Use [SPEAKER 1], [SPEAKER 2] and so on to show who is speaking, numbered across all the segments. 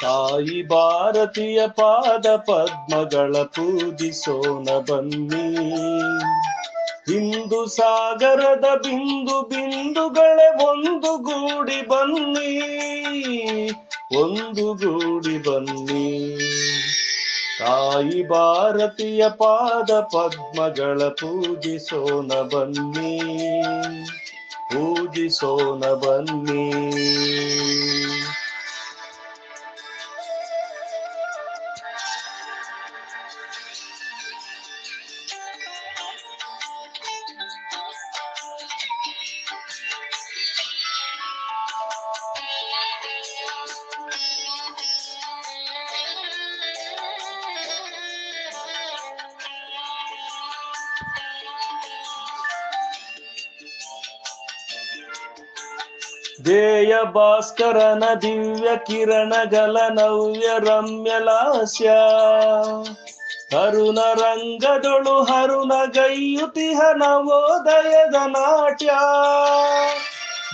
[SPEAKER 1] ತಾಯಿ ಭಾರತೀಯ ಪಾದ ಪದ್ಮಗಳ ಪೂಜಿಸೋಣ ಬನ್ನಿ. ಹಿಂದೂ ಸಾಗರದ ಬಿಂದು ಬಿಂದುಗಳೇ ಒಂದುಗೂಡಿ ಬನ್ನಿ, ಒಂದುಗೂಡಿ ಬನ್ನಿ. ತಾಯಿ ಭಾರತೀಯ ಪಾದ ಪದ್ಮಗಳ ಪೂಜಿಸೋಣ ಬನ್ನಿ, ಪೂಜಿಸೋಣ ಬನ್ನಿ. ಧ್ಯೇಯ ಭಾಸ್ಕರನ ದಿವ್ಯ ಕಿರಣಗಳ ನವ್ಯ ರಮ್ಯ ಲಾಸ್ಯ, ಕರುಣ ರಂಗದೊಳು ಹರುಣ ಗೈಯುತಿಹ ನವೋದಯದ ನಾಟ್ಯ.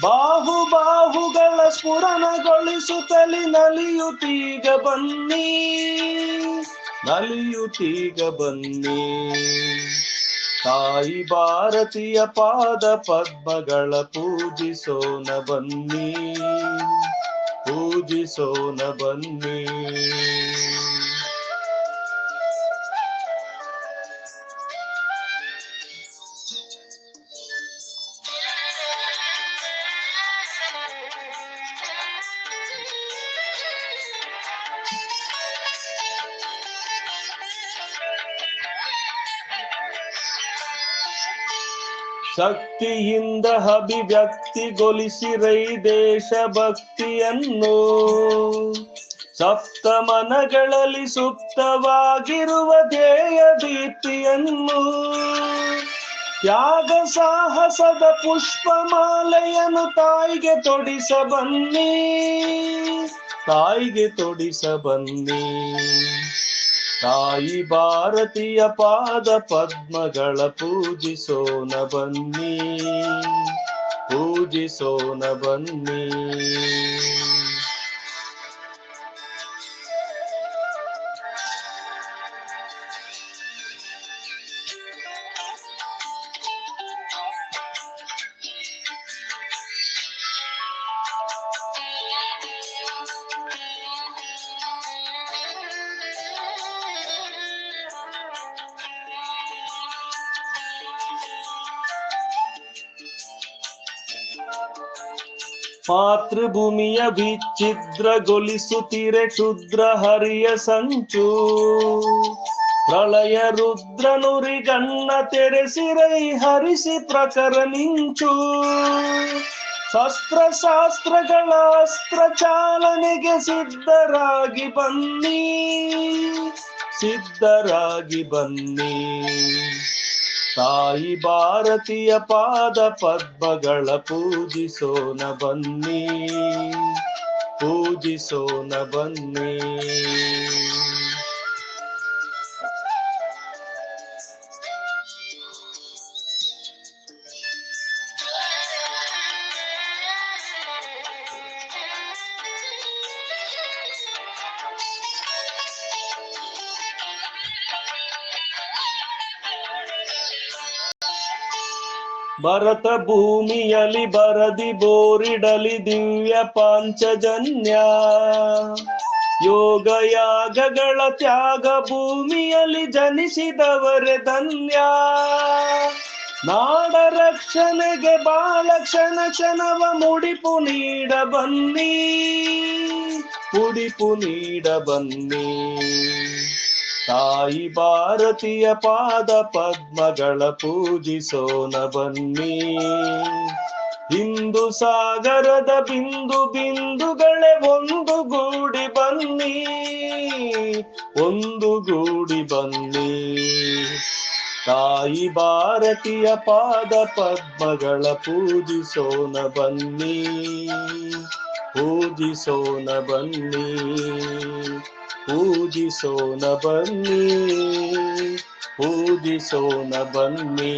[SPEAKER 1] ಬಾಹು ಬಾಹುಗಳ ಸ್ಫುರಣಗೊಳಿಸುತ್ತಲಿ ನಲಿಯುತ್ತೀಗ ಬನ್ನಿ, ನಲಿಯುತ್ತೀಗ ಬನ್ನಿ. ತಾಯಿ ಭಾರತೀಯ ಪಾದ ಪದ್ಮಗಳ ಪೂಜಿಸೋಣ ಬನ್ನಿ, ಪೂಜಿಸೋಣ ಬನ್ನಿ. ಶಕ್ತಿಯಿಂದ ಅಭಿವ್ಯಕ್ತಿಗೊಳಿಸಿರೈ ದೇಶ ಭಕ್ತಿಯನ್ನು, ಸಪ್ತ ಮನಗಳಲ್ಲಿ ಸುಪ್ತವಾಗಿರುವ ಧ್ಯೇಯ ದೀಪ್ತಿಯನ್ನು. ತ್ಯಾಗ ಸಾಹಸದ ಪುಷ್ಪಮಾಲೆಯನ್ನು ತಾಯಿಗೆ ತೊಡಿಸ ಬನ್ನಿ, ತಾಯಿಗೆ ತೊಡಿಸ ಬನ್ನಿ. ತಾಯಿ ಭಾರತೀಯ ಪಾದ ಪದ್ಮಗಳ ಪೂಜಿಸೋಣ ಬನ್ನಿ, ಪೂಜಿಸೋಣ ಬನ್ನಿ. ಮಾತೃಭೂಮಿಯ ವಿಚ್ಛಿದ್ರಗೊಳಿಸುತ್ತಿರೆ ಕ್ಷುದ್ರ ಹರಿಯ ಸಂಚು, ಪ್ರಳಯ ರುದ್ರ ನುರಿಗಣ್ಣ ತೆರೆಸಿರೈ ಹರಿಸಿ ಪ್ರಖರ ಮಿಂಚು. ಶಸ್ತ್ರ ಶಾಸ್ತ್ರಗಳ ಅಸ್ತ್ರ ಚಾಲನೆಗೆ ಸಿದ್ಧರಾಗಿ ಬನ್ನಿ, ಸಿದ್ಧರಾಗಿ ಬನ್ನಿ. ತಾಯಿ ಭಾರತೀಯ ಪಾದ ಪದ್ಮಗಳ ಪೂಜಿಸೋಣ ಬನ್ನಿ, ಪೂಜಿಸೋಣ ಬನ್ನಿ. ಭರತ ಭೂಮಿಯಲ್ಲಿ ಬರದಿ ಬೋರಿಡಲಿ ದಿವ್ಯ ಪಾಂಚಜನ್ಯ, ಯೋಗ ಯಾಗಗಳ ತ್ಯಾಗ ಭೂಮಿಯಲ್ಲಿ ಜನಿಸಿದವರೇ ಧನ್ಯ. ನಾಡ ರಕ್ಷಣೆಗೆ ಬಾಳ ಕ್ಷಣ ಕ್ಷಣವ ಮುಡಿಪು ನೀಡ ಬನ್ನಿ, ಮುಡಿಪು ನೀಡ ಬನ್ನಿ. ತಾಯಿ ಭಾರತೀಯ ಪಾದ ಪದ್ಮಗಳ ಪೂಜಿಸೋಣ ಬನ್ನಿ. ಹಿಂದೂ ಸಾಗರದ ಬಿಂದು ಬಿಂದುಗಳೇ ಒಂದುಗೂಡಿ ಬನ್ನಿ, ಒಂದುಗೂಡಿ ಬನ್ನಿ. ತಾಯಿ ಭಾರತೀಯ ಪಾದ ಪದ್ಮಗಳ ಪೂಜಿಸೋಣ ಬನ್ನಿ, ಪೂಜಿಸೋಣ ಬನ್ನಿ, ಪೂಜಿಸೋಣ ಬನ್ನಿ, ಪೂಜಿಸೋಣ ಬನ್ನಿ.